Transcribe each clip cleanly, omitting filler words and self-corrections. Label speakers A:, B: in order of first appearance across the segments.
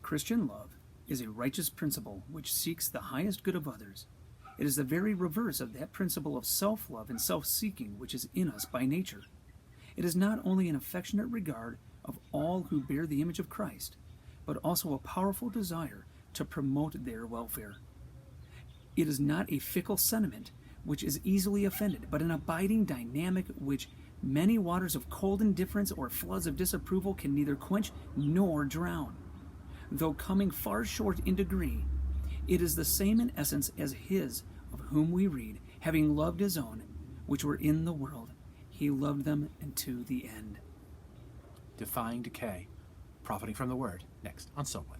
A: Christian love is a righteous principle which seeks the highest good of others. It is the very reverse of that principle of self-love and self-seeking which is in us by nature. It is not only an affectionate regard of all who bear the image of Christ, but also a powerful desire to promote their welfare. It is not a fickle sentiment which is easily offended, but an abiding dynamic which many waters of cold indifference or floods of disapproval can neither quench nor drown. Though coming far short in degree, it is the same in essence as his, of whom we read, having loved his own, which were in the world, he loved them unto the end.
B: Defying Decay, profiting from the word, next on So What.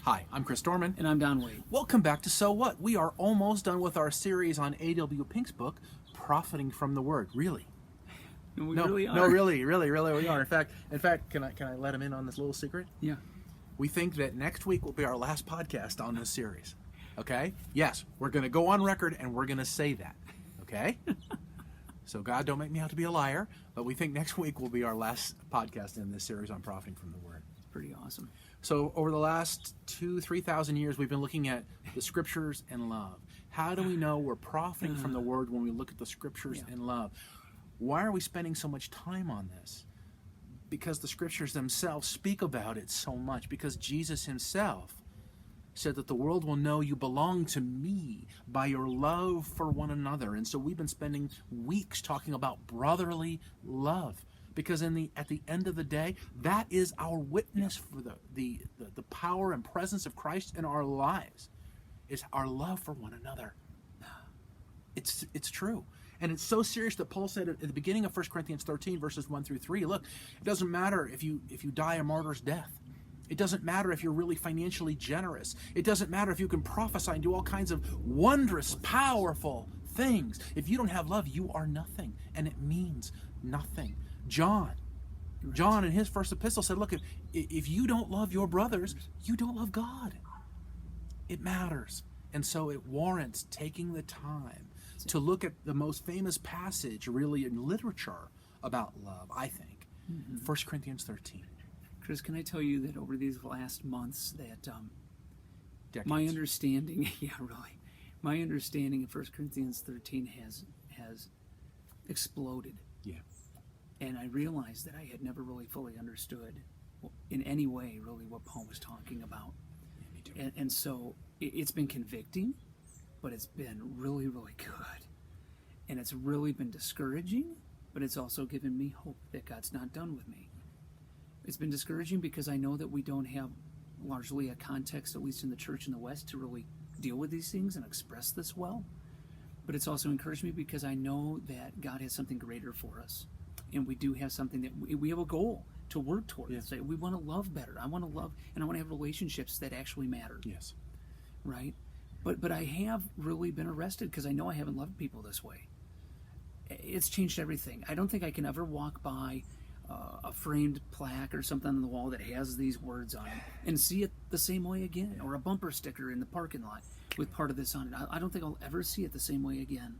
B: Hi, I'm Chris Dorman.
A: And I'm Don Waite.
B: Welcome back to So What. We are almost done with our series on A.W. Pink's book, Profiting from the Word. Really?
A: We really are.
B: No, really, we are. In fact, can I let him in on this little secret?
A: Yeah.
B: We think that next week will be our last podcast on this series. Okay? Yes, we're going to go on record and we're going to say that. Okay? So God, don't make me out to be a liar, but we think next week will be our last podcast in this series on Profiting from the Word.
A: It's pretty awesome.
B: So over the last 2,000-3,000 years, we've been looking at the Scriptures and love. How do we know we're profiting from the Word when we look at the Scriptures and love? Why are we spending so much time on this? Because the Scriptures themselves speak about it so much. Because Jesus himself said that the world will know you belong to me by your love for one another. And so we've been spending weeks talking about brotherly love. Because at the end of the day, that is our witness for the power and presence of Christ in our lives, is our love for one another. It's true. And it's so serious that Paul said at the beginning of 1 Corinthians 13, verses 1 through 3, look, it doesn't matter if you die a martyr's death. It doesn't matter if you're really financially generous. It doesn't matter if you can prophesy and do all kinds of wondrous, powerful things. If you don't have love, you are nothing, and it means nothing. John in his first epistle said, look, if you don't love your brothers, you don't love God. It matters. And so it warrants taking the time to look at the most famous passage really in literature about love, I think. 1 Corinthians 13.
A: Chris, can I tell you that over these last months that my
B: Decades.
A: understanding, my understanding of 1 Corinthians 13 has exploded.
B: Yeah.
A: And I realized that I had never really fully understood in any way really what Paul was talking about.
B: Yeah, me too.
A: And so it's been convicting, but it's been really, really good. And it's really been discouraging, but it's also given me hope that God's not done with me. It's been discouraging because I know that we don't have largely a context, at least in the church in the West, to really deal with these things and express this well. But it's also encouraged me because I know that God has something greater for us. And we do have something that we have a goal to work towards.
B: Yes.
A: We want to love better. I want to love, and I want to have relationships that actually matter.
B: Yes.
A: Right? But I have really been arrested because I know I haven't loved people this way. It's changed everything. I don't think I can ever walk by a framed plaque or something on the wall that has these words on it and see it the same way again, or a bumper sticker in the parking lot with part of this on it. I don't think I'll ever see it the same way again.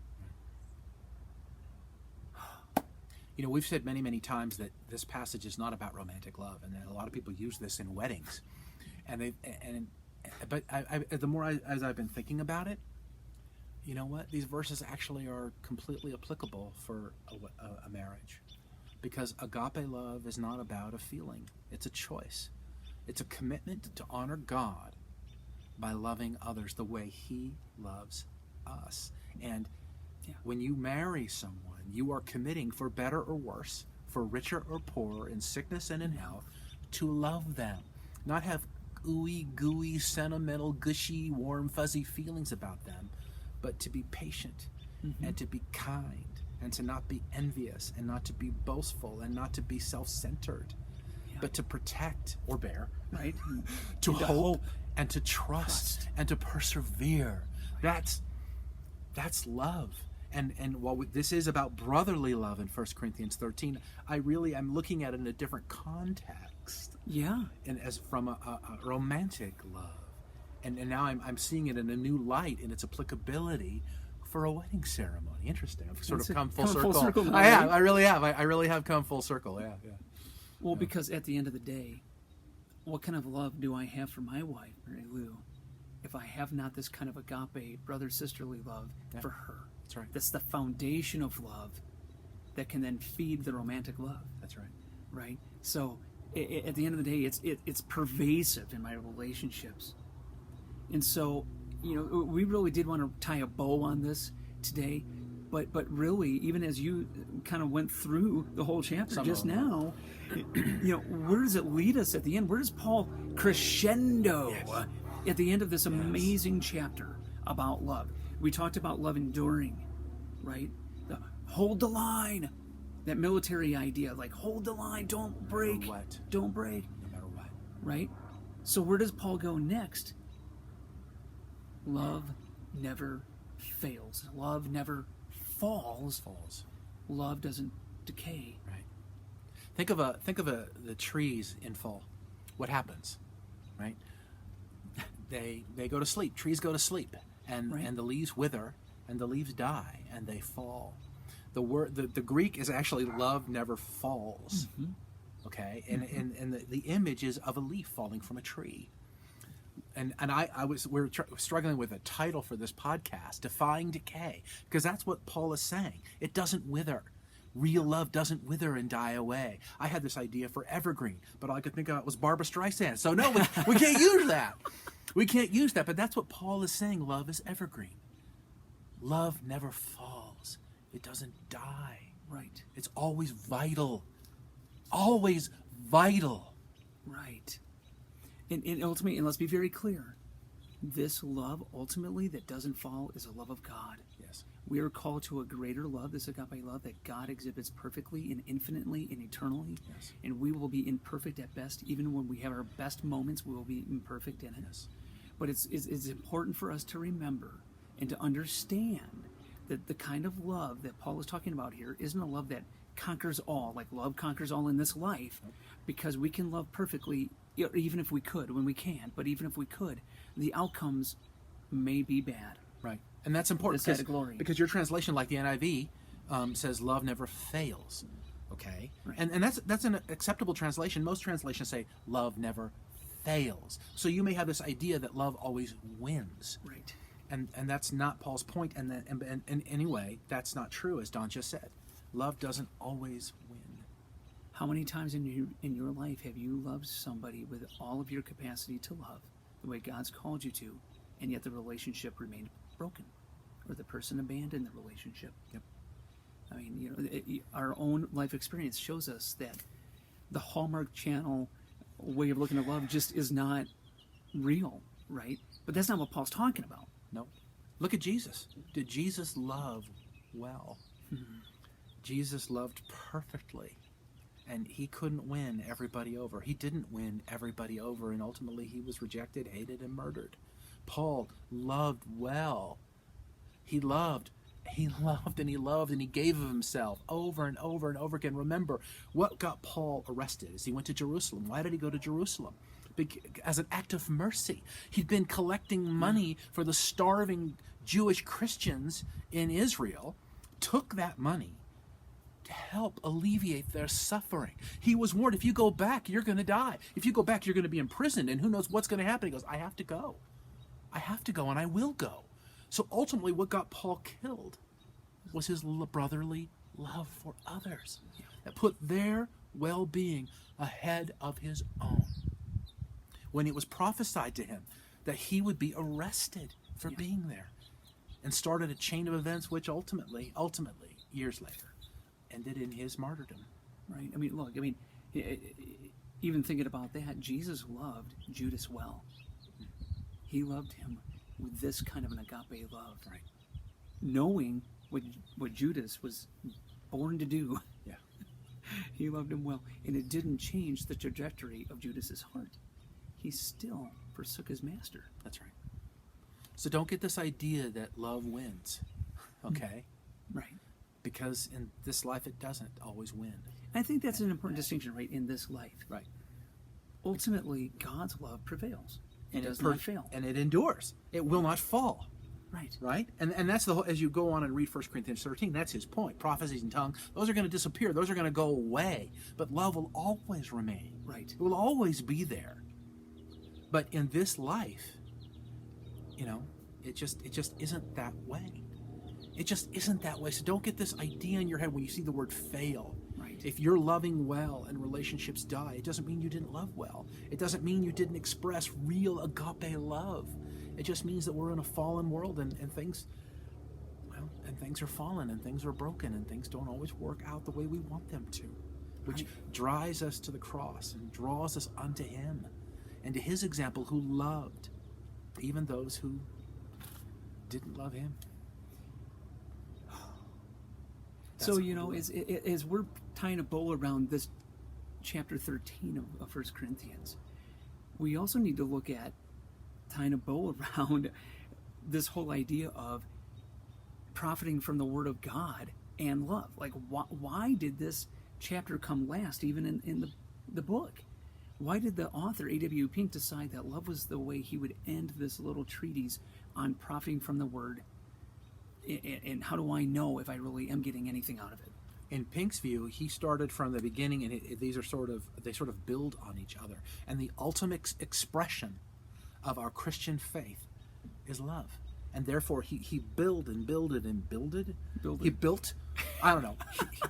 B: You know, we've said many, many times that this passage is not about romantic love, and that a lot of people use this in weddings. But the more as I've been thinking about it, you know what? These verses actually are completely applicable for a marriage, because agape love is not about a feeling; it's a choice. It's a commitment to honor God by loving others the way He loves us. And when you marry someone, you are committing, for better or worse, for richer or poorer, in sickness and in health, to love them. Not have ooey gooey, sentimental, gushy, warm, fuzzy feelings about them, but to be patient and to be kind and to not be envious and not to be boastful and not to be self-centered, but to protect or bear,
A: Right?
B: to hope and to trust and to persevere. That's love. And while this is about brotherly love in 1 Corinthians 13, I'm looking at it in a different context.
A: Yeah.
B: And as from a romantic love. And now I'm seeing it in a new light in its applicability for a wedding ceremony. Interesting. I've sort of come full circle.
A: Now,
B: I have. I really have. I really have come full circle. Yeah.
A: Well, because at the end of the day, what kind of love do I have for my wife, Mary Lou, if I have not this kind of agape, brother-sisterly love for her?
B: That's right.
A: That's the foundation of love that can then feed the romantic love.
B: That's right.
A: Right? So at the end of the day, it's pervasive in my relationships. And so, we really did want to tie a bow on this today, but really, even as you kind of went through the whole chapter just now, where does it lead us at the end? Where does Paul crescendo at the end of this amazing chapter about love? We talked about love enduring, right? Hold the line, that military idea, like hold the line, don't break, don't break,
B: no matter what,
A: right? So where does Paul go next? Love never fails. Love never falls. Love doesn't decay.
B: Right. Think of the trees in fall. What happens? Right. They go to sleep. Trees go to sleep, and the leaves wither, and the leaves die, and they fall. The Greek is actually love never falls. Mm-hmm. Okay, and the image is of a leaf falling from a tree. And we're struggling with a title for this podcast, Defying Decay, because that's what Paul is saying. It doesn't wither. Real love doesn't wither and die away. I had this idea for evergreen, but all I could think of was Barbra Streisand. So no, we can't use that. We can't use that, but that's what Paul is saying. Love is evergreen. Love never falls. It doesn't die.
A: Right.
B: It's always vital. Always vital.
A: Right. And ultimately, and let's be very clear, this love ultimately that doesn't fall is a love of God.
B: Yes.
A: We are called to a greater love, this agape love that God exhibits perfectly and infinitely and eternally.
B: Yes.
A: And we will be imperfect at best. Even when we have our best moments, we will be imperfect in it.
B: Yes.
A: But it's important for us to remember and to understand that the kind of love that Paul is talking about here isn't a love that conquers all, like love conquers all in this life, because we can love perfectly, even if we could, when we can't, but even if we could, the outcomes may be bad.
B: Right. And that's important because your translation, like the NIV, says love never fails. Okay?
A: Right.
B: And that's an acceptable translation. Most translations say love never fails. So you may have this idea that love always wins.
A: Right.
B: And that's not Paul's point. And anyway, that's not true, as Don just said. Love doesn't always win.
A: How many times in your life have you loved somebody with all of your capacity to love, the way God's called you to, and yet the relationship remained broken, or the person abandoned the relationship?
B: Yep.
A: I mean, our own life experience shows us that the Hallmark Channel way of looking at love just is not real, right? But that's not what Paul's talking about.
B: No. Look at Jesus. Did Jesus love well? Mm-hmm. Jesus loved perfectly, and he couldn't win everybody over. He didn't win everybody over, and ultimately he was rejected, hated, and murdered. Paul loved well. He loved, and he gave of himself over and over and over again. Remember, what got Paul arrested is he went to Jerusalem. Why did he go to Jerusalem? As an act of mercy. He'd been collecting money for the starving Jewish Christians in Israel, took that money to help alleviate their suffering. He was warned, if you go back, you're going to die. If you go back, you're going to be imprisoned, and who knows what's going to happen. He goes, I have to go. I have to go, and I will go. So ultimately, what got Paul killed was his brotherly love for others that put their well-being ahead of his own. When it was prophesied to him that he would be arrested for being there, and started a chain of events which ultimately, years later, ended in his martyrdom.
A: Right. I mean, look, even thinking about that, Jesus loved Judas well. He loved him with this kind of an agape love.
B: Right.
A: Knowing what Judas was born to do.
B: Yeah.
A: He loved him well. And it didn't change the trajectory of Judas's heart. He still forsook his master.
B: That's right. So don't get this idea that love wins. Okay?
A: Right.
B: Because in this life, it doesn't always win.
A: I think that's an important distinction, right, in this life.
B: Right.
A: Ultimately, God's love prevails. It does not fail.
B: And it endures. It will not fall.
A: Right.
B: Right? And that's the whole, as you go on and read 1 Corinthians 13, that's his point. Prophecies and tongues, those are going to disappear. Those are going to go away. But love will always remain.
A: Right.
B: It will always be there. But in this life, it just isn't that way. It just isn't that way. So don't get this idea in your head when you see the word fail.
A: Right.
B: If you're loving well and relationships die, it doesn't mean you didn't love well. It doesn't mean you didn't express real agape love. It just means that we're in a fallen world and things are fallen and things are broken and things don't always work out the way we want them to, which drives us to the cross and draws us unto him and to his example, who loved even those who didn't love him.
A: So, as we're tying a bow around this chapter 13 of 1 Corinthians, we also need to look at tying a bow around this whole idea of profiting from the Word of God and love. Like, why did this chapter come last, even in the book? Why did the author, A.W. Pink, decide that love was the way he would end this little treatise on profiting from the Word? And how do I know if I really am getting anything out of it?
B: In Pink's view, he started from the beginning, and they sort of build on each other. And the ultimate expression of our Christian faith is love. And therefore, he builded. He built, I don't know,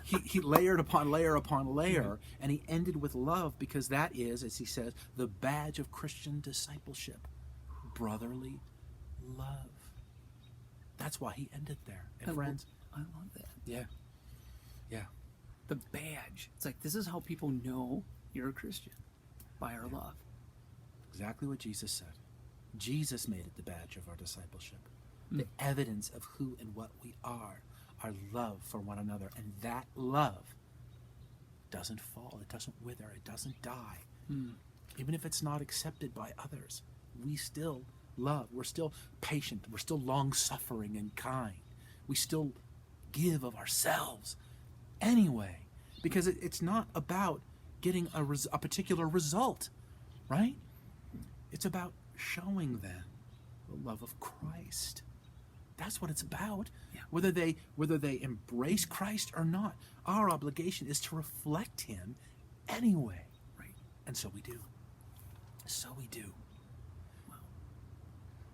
B: he layered upon layer upon layer, and he ended with love, because that is, as he says, the badge of Christian discipleship, brotherly love. That's why he ended there. And friends,
A: I love that.
B: Yeah.
A: The badge. It's like, this is how people know you're a Christian, by our love.
B: Exactly what Jesus said. Jesus made it the badge of our discipleship. The evidence of who and what we are, our love for one another. And that love doesn't fall, it doesn't wither, it doesn't die. Even if it's not accepted by others, we still love. We're still patient. We're still long-suffering and kind. We still give of ourselves anyway, because it's not about getting a particular result, right? It's about showing them the love of Christ. That's what it's about.
A: Yeah.
B: Whether they embrace Christ or not, our obligation is to reflect him anyway.
A: Right.
B: And so we do.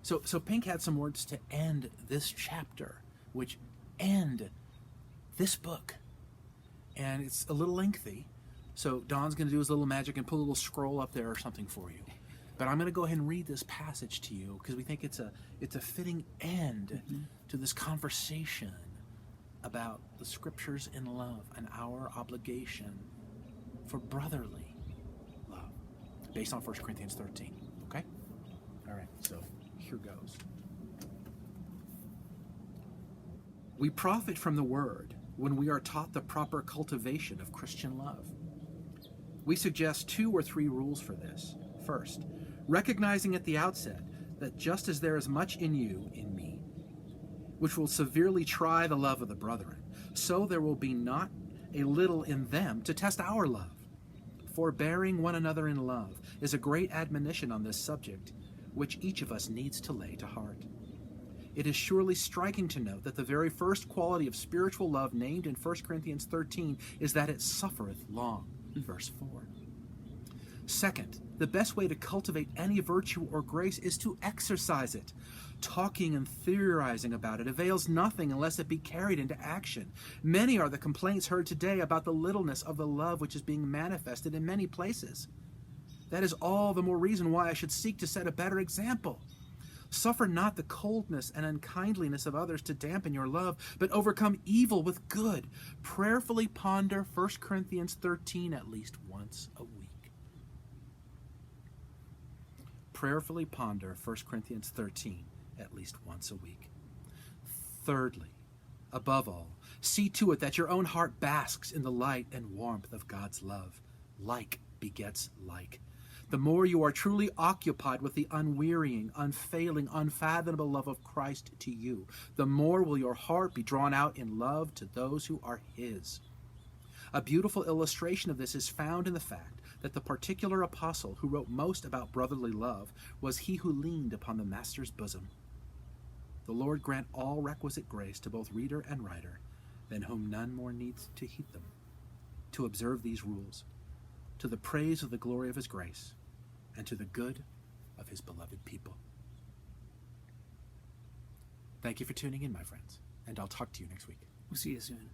B: So Pink had some words to end this chapter, which end this book. And it's a little lengthy, so Don's going to do his little magic and put a little scroll up there or something for you. But I'm going to go ahead and read this passage to you, because we think it's a fitting end to this conversation about the Scriptures in love and our obligation for brotherly love, based on 1 Corinthians 13. Okay? All right, so here goes. We profit from the Word when we are taught the proper cultivation of Christian love. We suggest 2 or 3 rules for this. First, recognizing at the outset that just as there is much in you, in me, which will severely try the love of the brethren, so there will be not a little in them to test our love. Forbearing one another in love is a great admonition on this subject, which each of us needs to lay to heart. It is surely striking to note that the very first quality of spiritual love named in 1 Corinthians 13 is that it suffereth long. Verse 4. Second, the best way to cultivate any virtue or grace is to exercise it. Talking and theorizing about it avails nothing unless it be carried into action. Many are the complaints heard today about the littleness of the love which is being manifested in many places. That is all the more reason why I should seek to set a better example. Suffer not the coldness and unkindliness of others to dampen your love, but overcome evil with good. Prayerfully ponder 1 Corinthians 13 at least once a week. Prayerfully ponder 1 Corinthians 13 at least once a week. Thirdly, above all, see to it that your own heart basks in the light and warmth of God's love. Like begets like. The more you are truly occupied with the unwearying, unfailing, unfathomable love of Christ to you, the more will your heart be drawn out in love to those who are his. A beautiful illustration of this is found in the fact that the particular apostle who wrote most about brotherly love was he who leaned upon the Master's bosom. The Lord grant all requisite grace to both reader and writer, than whom none more needs to heed them, to observe these rules, to the praise of the glory of his grace, and to the good of his beloved people. Thank you for tuning in, my friends, and I'll talk to you next week.
A: We'll see you soon.